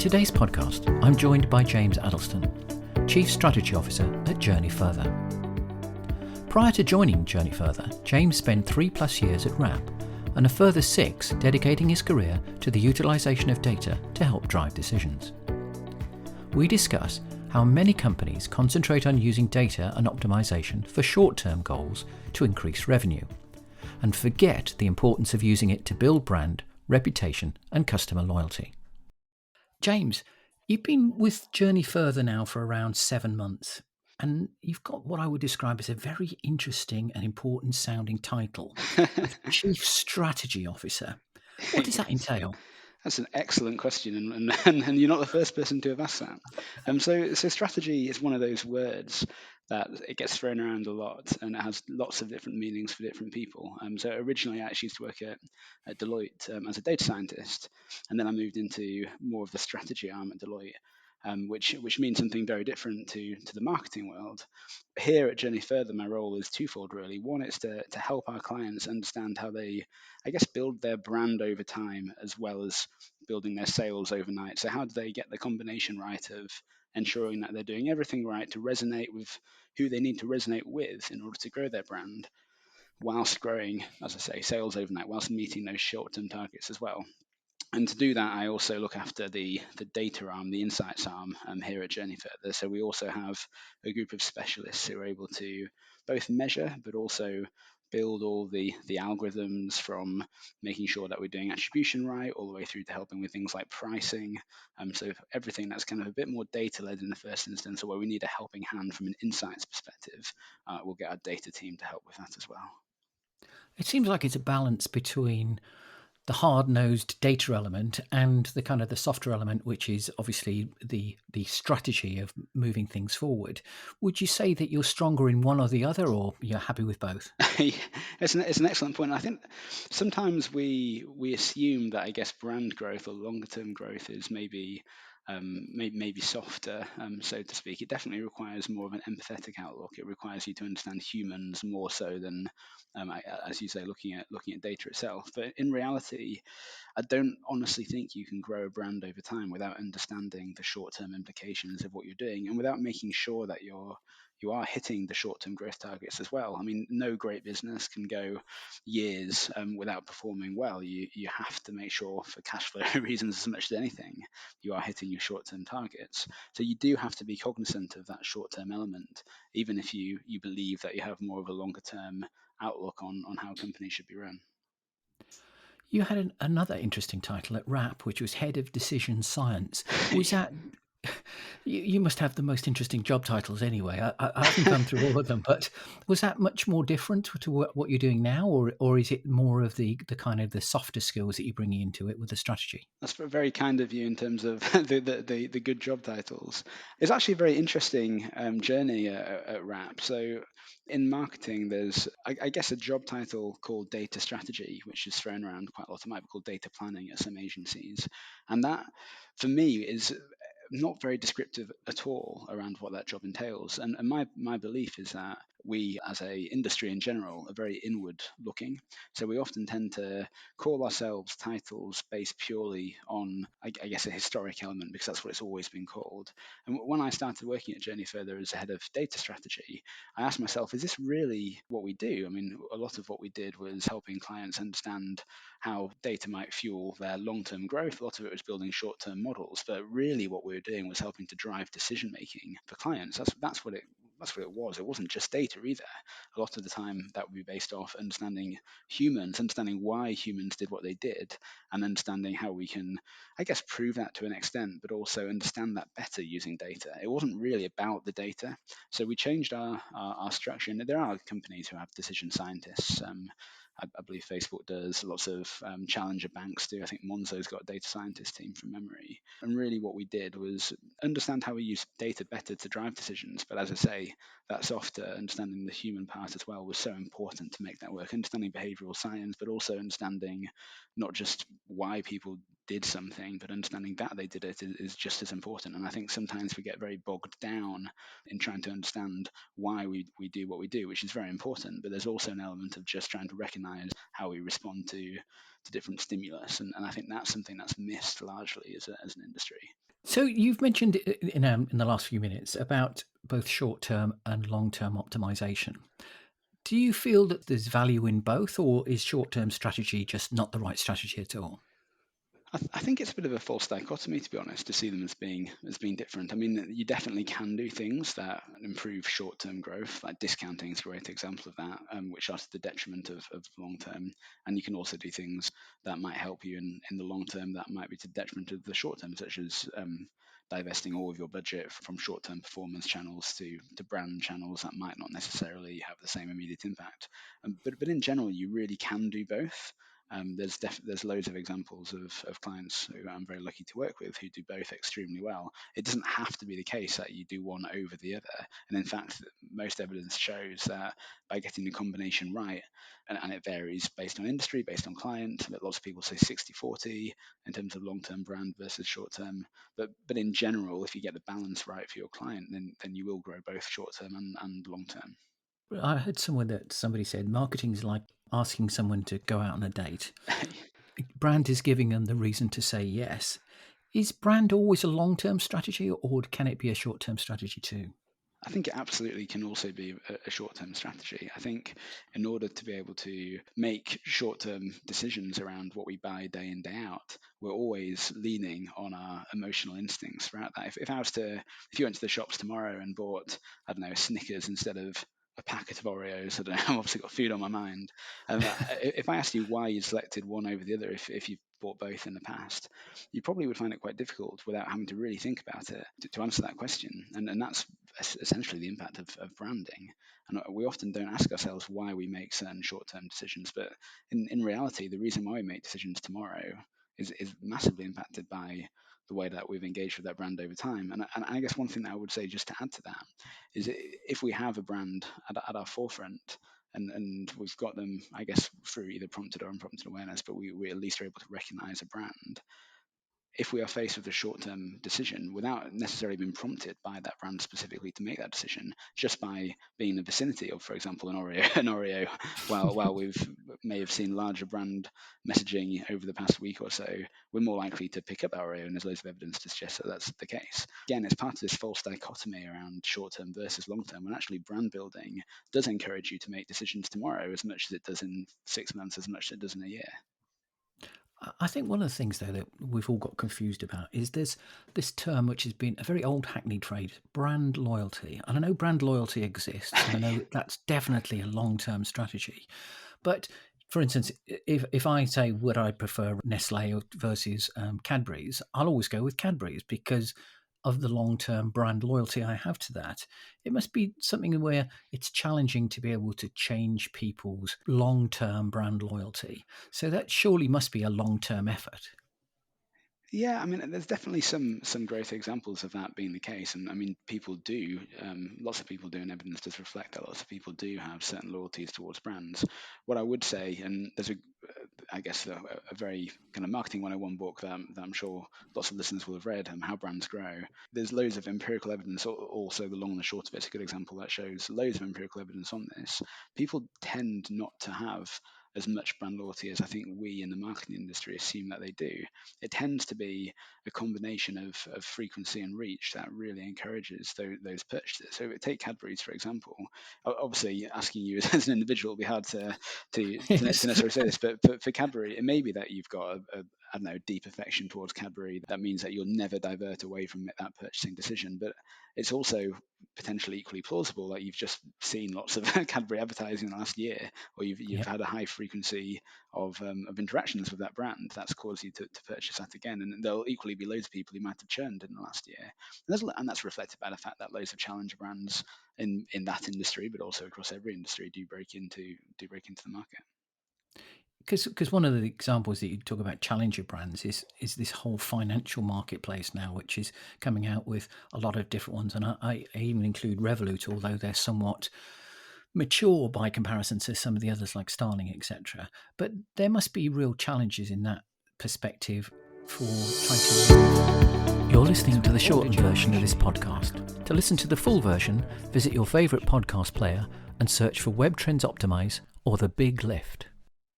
today's podcast, I'm joined by James Addlestone, Chief Strategy Officer at Journey Further. Prior to joining Journey Further, James spent 3+ years at Wrap and a further 6 dedicating his career to the utilisation of data to help drive decisions. We discuss how many companies concentrate on using data and optimisation for short-term goals to increase revenue, and forget the importance of using it to build brand, reputation and customer loyalty. James, you've been with Journey Further now for around 7 months, and you've got what I would describe as a very interesting and important sounding title of Chief Strategy Officer. What does that entail? That's an excellent question, and you're not the first person to have asked that. So strategy is one of those words that it gets thrown around a lot, and it has lots of different meanings for different people. So originally, I actually used to work at Deloitte as a data scientist, and then I moved into more of the strategy arm at Deloitte, which means something very different to the marketing world. Here at Journey Further, my role is twofold really. One is to help our clients understand how they, I guess, build their brand over time as well as building their sales overnight. So how do they get the combination right of ensuring that they're doing everything right to resonate with who they need to resonate with in order to grow their brand, whilst growing, as I say, sales overnight, whilst meeting those short-term targets as well. And to do that, I also look after the data arm, the insights arm here at Journey Further. So we also have a group of specialists who are able to both measure, but also build all the algorithms, from making sure that we're doing attribution right, all the way through to helping with things like pricing. So everything that's kind of a bit more data-led in the first instance, or where we need a helping hand from an insights perspective, we'll get our data team to help with that as well. It seems like it's a balance between the hard-nosed data element and the kind of the softer element, which is obviously the strategy of moving things forward. Would you say that you're stronger in one or the other, or you're happy with both? It's an excellent point. I think sometimes we assume that, I guess, brand growth or longer term growth is maybe softer, so to speak. It definitely requires more of an empathetic outlook. It requires you to understand humans more so than, as you say, looking at data itself. But in reality, I don't honestly think you can grow a brand over time without understanding the short-term implications of what you're doing, and without making sure that you are hitting the short-term growth targets as well. I mean, no great business can go years without performing well. You have to make sure, for cash flow reasons as much as anything, you are hitting your short-term targets. So you do have to be cognizant of that short-term element, even if you believe that you have more of a longer-term outlook on how companies should be run. You had another interesting title at Wrap, which was Head of Decision Science. Was that... You must have the most interesting job titles anyway. I haven't gone through all of them, but was that much more different to what you're doing now, or is it more of the kind of the softer skills that you're bringing into it with the strategy? That's very kind of you in terms of the good job titles. It's actually a very interesting journey at Wrap. So in marketing, there's, I guess, a job title called data strategy, which is thrown around quite a lot. It might be called data planning at some agencies. And that, for me, is not very descriptive at all around what that job entails. And my belief is that we, as a industry in general, are very inward looking. So we often tend to call ourselves titles based purely on, I guess, a historic element, because that's what it's always been called. And when I started working at Journey Further as a head of data strategy, I asked myself, is this really what we do? I mean, a lot of what we did was helping clients understand how data might fuel their long-term growth. A lot of it was building short-term models, but really what we were doing was helping to drive decision-making for clients. That's what it was. It wasn't just data either. A lot of the time that would be based off understanding humans, understanding why humans did what they did, and understanding how we can, I guess, prove that to an extent, but also understand that better using data. It wasn't really about the data. So we changed our structure. And there are companies who have decision scientists. I believe Facebook does. Lots of challenger banks do. I think Monzo's got a data scientist team from memory. And really what we did was understand how we use data better to drive decisions. But as I say, that softer understanding the human part as well was so important to make that work. Understanding behavioral science, but also understanding not just why people did something, but understanding that they did it is just as important. And I think sometimes we get very bogged down in trying to understand why we do what we do, which is very important. But there's also an element of just trying to recognize how we respond to different stimulus. And I think that's something that's missed largely as an industry. So you've mentioned in the last few minutes about both short-term and long-term optimization. Do you feel that there's value in both, or is short-term strategy just not the right strategy at all? I think it's a bit of a false dichotomy, to be honest, to see them as being different. I mean, you definitely can do things that improve short-term growth, like discounting is a great example of that, which are to the detriment of long term. And you can also do things that might help you in the long term that might be to the detriment of the short term, such as divesting all of your budget from short-term performance channels to brand channels that might not necessarily have the same immediate impact. But in general, you really can do both. There's loads of examples of clients who I'm very lucky to work with who do both extremely well. It doesn't have to be the case that you do one over the other. And in fact, most evidence shows that by getting the combination right, and it varies based on industry, based on client, but lots of people say 60-40 in terms of long-term brand versus short-term. But in general, if you get the balance right for your client, then you will grow both short-term and long-term. I heard somebody said marketing is like asking someone to go out on a date. Brand is giving them the reason to say yes. Is brand always a long-term strategy, or can it be a short-term strategy too? I think it absolutely can also be a short-term strategy. I think in order to be able to make short-term decisions around what we buy day in, day out, we're always leaning on our emotional instincts throughout that. If you went to the shops tomorrow and bought, I don't know, a Snickers instead of a packet of Oreos, I don't know, I've obviously got food on my mind. If I asked you why you selected one over the other, if you've bought both in the past, you probably would find it quite difficult without having to really think about it to answer that question. And that's essentially the impact of branding. And we often don't ask ourselves why we make certain short term decisions, but in reality, the reason why we make decisions tomorrow is massively impacted by the way that we've engaged with that brand over time. And I guess one thing that I would say just to add to that is if we have a brand at our forefront, and we've got them, I guess, through either prompted or unprompted awareness, but we at least are able to recognize a brand. If we are faced with a short-term decision without necessarily being prompted by that brand specifically to make that decision, just by being in the vicinity of, for example, an Oreo, while we've may have seen larger brand messaging over the past week or so, we're more likely to pick up Oreo, and there's loads of evidence to suggest that that's the case. Again, it's part of this false dichotomy around short-term versus long-term, when actually brand building does encourage you to make decisions tomorrow as much as it does in 6 months, as much as it does in a year. I think one of the things, though, that we've all got confused about is there's this term which has been a very old hackneyed phrase, brand loyalty. And I know brand loyalty exists, and I know that's definitely a long-term strategy. But for instance, if I say would I prefer Nestle versus Cadbury's, I'll always go with Cadbury's because of the long-term brand loyalty I have to that. It must be something where it's challenging to be able to change people's long-term brand loyalty. So that surely must be a long-term effort. Yeah, I mean, there's definitely some great examples of that being the case, and I mean, people do. Lots of people do, and evidence does reflect that lots of people do have certain loyalties towards brands. What I would say, and there's I guess, a very kind of marketing 101 book that I'm sure lots of listeners will have read, How Brands Grow. There's loads of empirical evidence. Also, the long and the short of it's a good example that shows loads of empirical evidence on this. People tend not to have as much brand loyalty as I think we in the marketing industry assume that they do. It tends to be a combination of frequency and reach that really encourages those purchases. So take Cadbury's, for example. Obviously, asking you as an individual will be hard to Yes. necessarily say this, but for Cadbury, it may be that you've got I don't know, deep affection towards Cadbury. That means that you'll never divert away from that purchasing decision. But it's also potentially equally plausible that you've just seen lots of Cadbury advertising in the last year, or you've Yep. had a high frequency of interactions with that brand that's caused you to purchase that again. And there'll equally be loads of people who might have churned in the last year. And that's reflected by the fact that loads of challenger brands in that industry, but also across every industry, do break into the market. Because one of the examples that you talk about challenger brands is this whole financial marketplace now, which is coming out with a lot of different ones, and I even include Revolut, although they're somewhat mature by comparison to some of the others like Starling, etc. But there must be real challenges in that perspective for trying to. You're listening to the shortened version of this podcast. To listen to the full version, visit your favourite podcast player and search for Webtrends Optimize or The Big Lift.